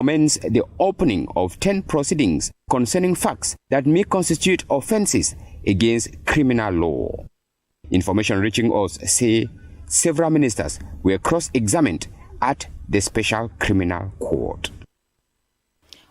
commence the opening of 10 proceedings concerning facts that may constitute offences against criminal law. Information reaching us say several ministers were cross-examined at the Special Criminal Court.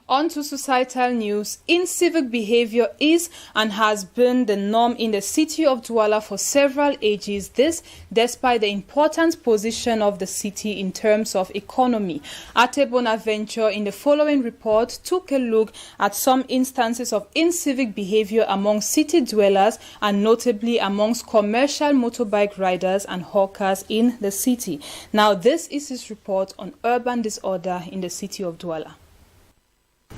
On to societal news. Incivic behavior is and has been the norm in the city of Douala for several ages, this despite the important position of the city in terms of economy. Ate Bonaventure in the following report took a look at some instances of incivic behavior among city dwellers and notably amongst commercial motorbike riders and hawkers in the city. Now this is his report on urban disorder in the city of Douala.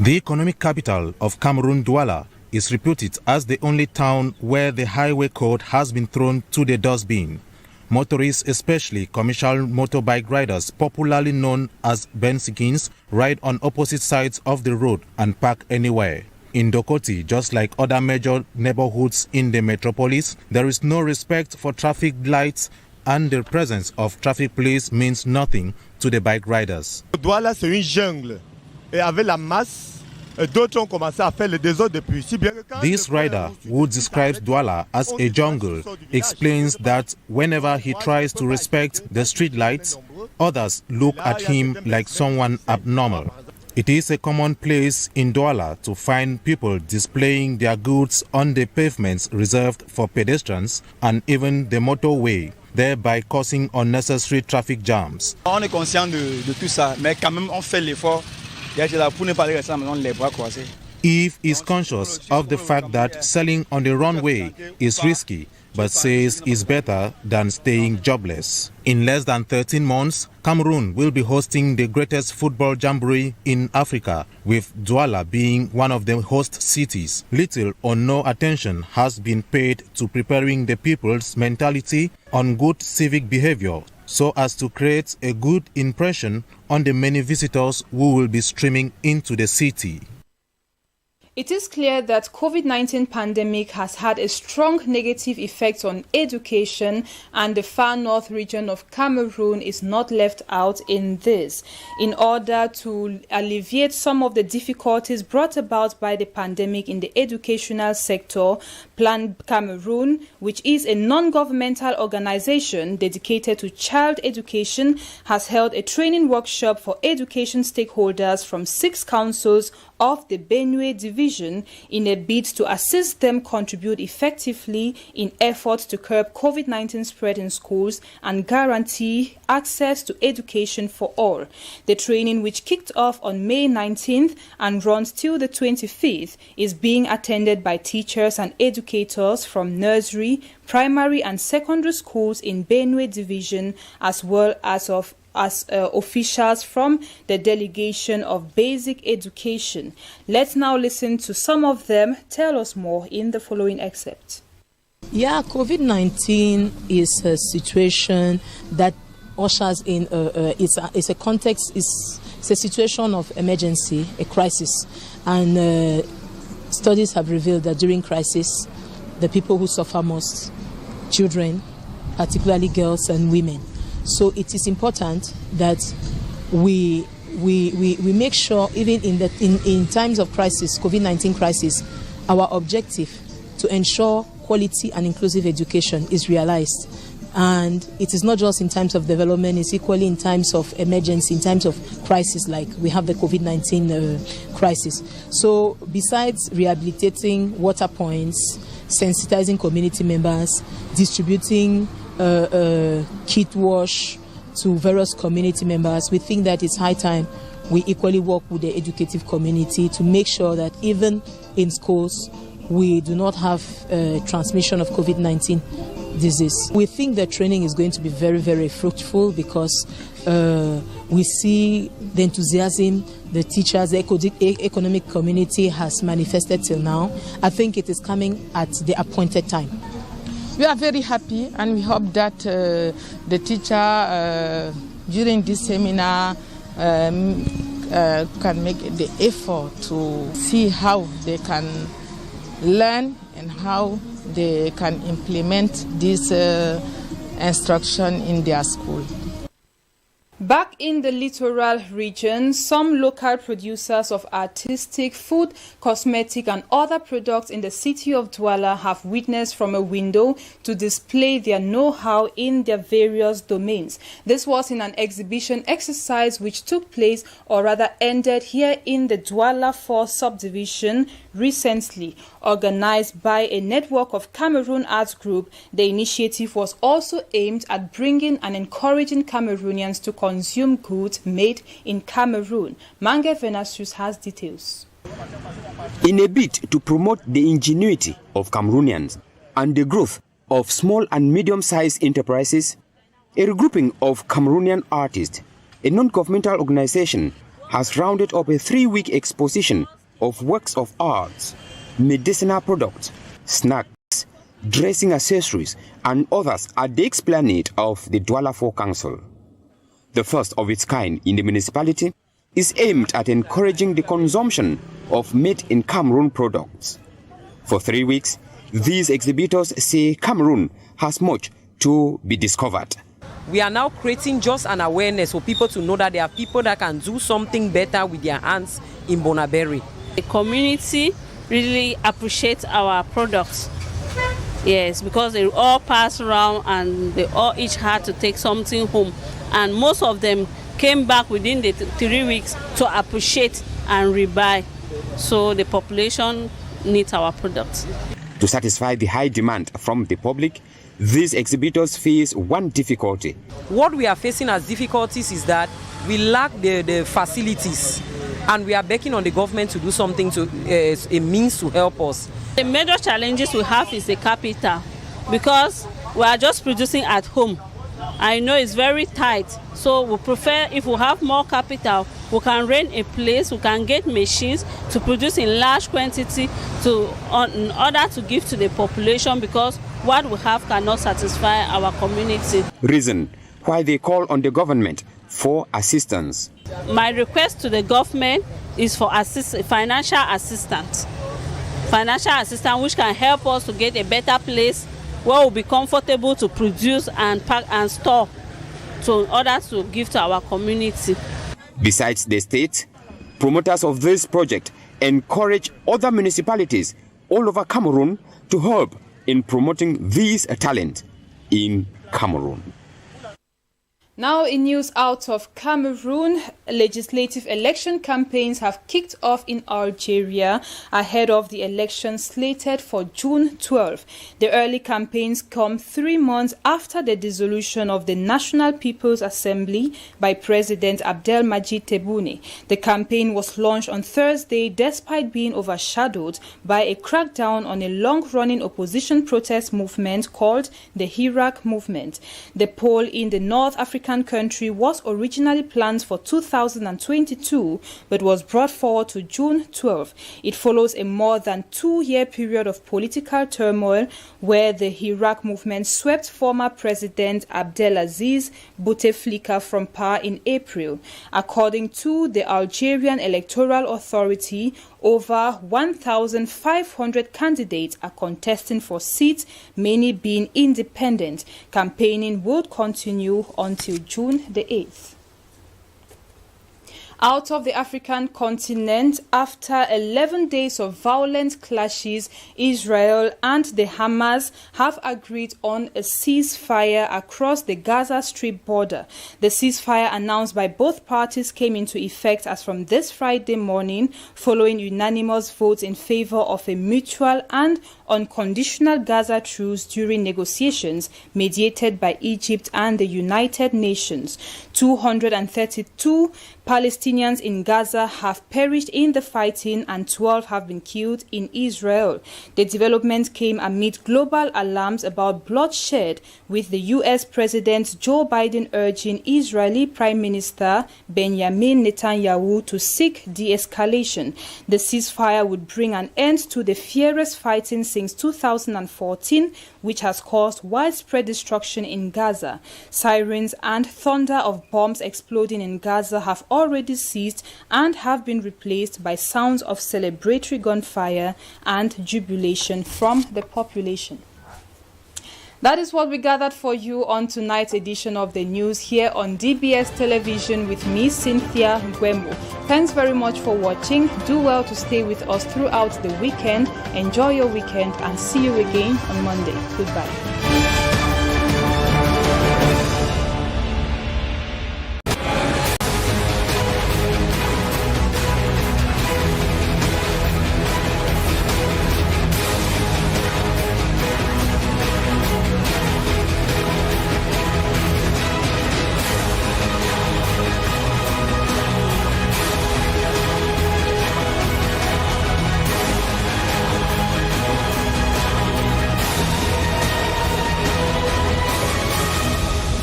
The economic capital of Cameroon, Douala, is reputed as the only town where the highway code has been thrown to the dustbin. Motorists, especially commercial motorbike riders, popularly known as Bensikins, ride on opposite sides of the road and park anywhere. In Dokoti, just like other major neighborhoods in the metropolis, there is no respect for traffic lights and the presence of traffic police means nothing to the bike riders. Douala, c'est une jungle. Et avec la masse, d'autres ont commencé à faire le désordre depuis. This rider, who describes Douala as a jungle, explains that whenever he tries to respect the street lights, others look at him like someone abnormal. It is a common place in Douala to find people displaying their goods on the pavements reserved for pedestrians and even the motorway, thereby causing unnecessary traffic jams. On est conscient de tout ça, mais quand même on fait l'effort. Eve is conscious of the fact that selling on the runway is risky, but says it's better than staying jobless. In less than 13 months, Cameroon will be hosting the greatest football jamboree in Africa, with Douala being one of the host cities. Little or no attention has been paid to preparing the people's mentality on good civic behavior, so as to create a good impression on the many visitors who will be streaming into the city. It is clear that COVID-19 pandemic has had a strong negative effect on education, and the far north region of Cameroon is not left out in this. In order to alleviate some of the difficulties brought about by the pandemic in the educational sector, Plan Cameroon, which is a non-governmental organization dedicated to child education, has held a training workshop for education stakeholders from 6 councils of the Benue Division in a bid to assist them contribute effectively in efforts to curb COVID-19 spread in schools and guarantee access to education for all. The training, which kicked off on May 19th and runs till the 25th, is being attended by teachers and educators from nursery, primary and secondary schools in Benue Division, as well as officials from the Delegation of Basic Education. Let's now listen to some of them tell us more in the following excerpt. Yeah, COVID-19 is a situation that ushers in it's a context, it's a situation of emergency, a crisis, and studies have revealed that during crisis, the people who suffer most, children, particularly girls and women. So it is important that we make sure, even in times of crisis, COVID-19 crisis, our objective to ensure quality and inclusive education is realized. And it is not just in times of development, it's equally in times of emergency, in times of crisis, like we have the COVID-19 crisis. So besides rehabilitating water points, sensitizing community members, distributing kit wash to various community members, we think that it's high time we equally work with the educative community to make sure that even in schools we do not have transmission of COVID-19 disease. We think the training is going to be very, very fruitful because we see the enthusiasm the teachers, the economic community has manifested till now. I think it is coming at the appointed time. We are very happy, and we hope that the teacher during this seminar can make the effort to see how they can learn and how they can implement this instruction in their school. Back in the littoral region, some local producers of artistic, food, cosmetic and other products in the city of Douala have witnessed from a window to display their know-how in their various domains. This was in an exhibition exercise which took place, or rather ended, here in the Douala 4 subdivision recently. Organized by a network of Cameroon Arts Group, the initiative was also aimed at bringing and encouraging Cameroonians to consume goods made in Cameroon. Mange Venasius has details. In a bid to promote the ingenuity of Cameroonians and the growth of small and medium-sized enterprises, a regrouping of Cameroonian artists, a non-governmental organization, has rounded up a 3-week exposition of works of arts, medicinal products, snacks, dressing accessories, and others at the explanade of the Douala 4 Council. The first of its kind in the municipality is aimed at encouraging the consumption of made-in-Cameroon products. For 3 weeks, these exhibitors say Cameroon has much to be discovered. We are now creating just an awareness for people to know that there are people that can do something better with their hands in Bonaberry. The community really appreciates our products. Yes, because they all pass around and they all each had to take something home. And most of them came back within the 3 weeks to appreciate and rebuy. So the population needs our products. To satisfy the high demand from the public, these exhibitors face one difficulty. What we are facing as difficulties is that we lack the facilities, and we are begging on the government to do something to a means to help us. The major challenges we have is the capital, because we are just producing at home. I know it's very tight, so we prefer if we have more capital, we can rent a place, we can get machines to produce in large quantity in order to give to the population, because what we have cannot satisfy our community. Reason why they call on the government for assistance. My request to the government is for financial assistance. Financial assistance which can help us to get a better place where we'll be comfortable to produce and pack and store in order to give to our community. Besides the state, promoters of this project encourage other municipalities all over Cameroon to help in promoting these talent in Cameroon. Now in news out of Cameroon, legislative election campaigns have kicked off in Algeria ahead of the election slated for June 12. The early campaigns come 3 months after the dissolution of the National People's Assembly by President Abdelmadjid Tebboune. The campaign was launched on Thursday despite being overshadowed by a crackdown on a long-running opposition protest movement called the Hirak Movement. The poll in the North African country was originally planned for 2022 but was brought forward to June 12. It follows a more than 2-year period of political turmoil where the Hirak movement swept former President Abdelaziz Bouteflika from power in April. According to the Algerian Electoral Authority, over 1,500 candidates are contesting for seats, many being independent. Campaigning will continue until June the 8th. Out of the African continent, after 11 days of violent clashes, Israel and the Hamas have agreed on a ceasefire across the Gaza Strip border. The ceasefire announced by both parties came into effect as from this Friday morning, following unanimous votes in favor of a mutual and unconditional Gaza truce during negotiations mediated by Egypt and the United Nations. 232 Palestinians in Gaza have perished in the fighting and 12 have been killed in Israel. The development came amid global alarms about bloodshed, with the U.S. President Joe Biden urging Israeli Prime Minister Benjamin Netanyahu to seek de-escalation. The ceasefire would bring an end to the fiercest fighting since 2014, which has caused widespread destruction in Gaza. Sirens and thunder of bombs exploding in Gaza have already ceased and have been replaced by sounds of celebratory gunfire and jubilation from the population. That is what we gathered for you on tonight's edition of the news here on DBS Television with me, Cynthia Ngwemo. Thanks very much for watching. Do well to stay with us throughout the weekend. Enjoy your weekend and see you again on Monday. Goodbye.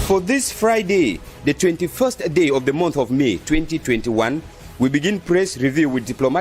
For this Friday, the 21st day of the month of May 2021, we begin press review with diplomatic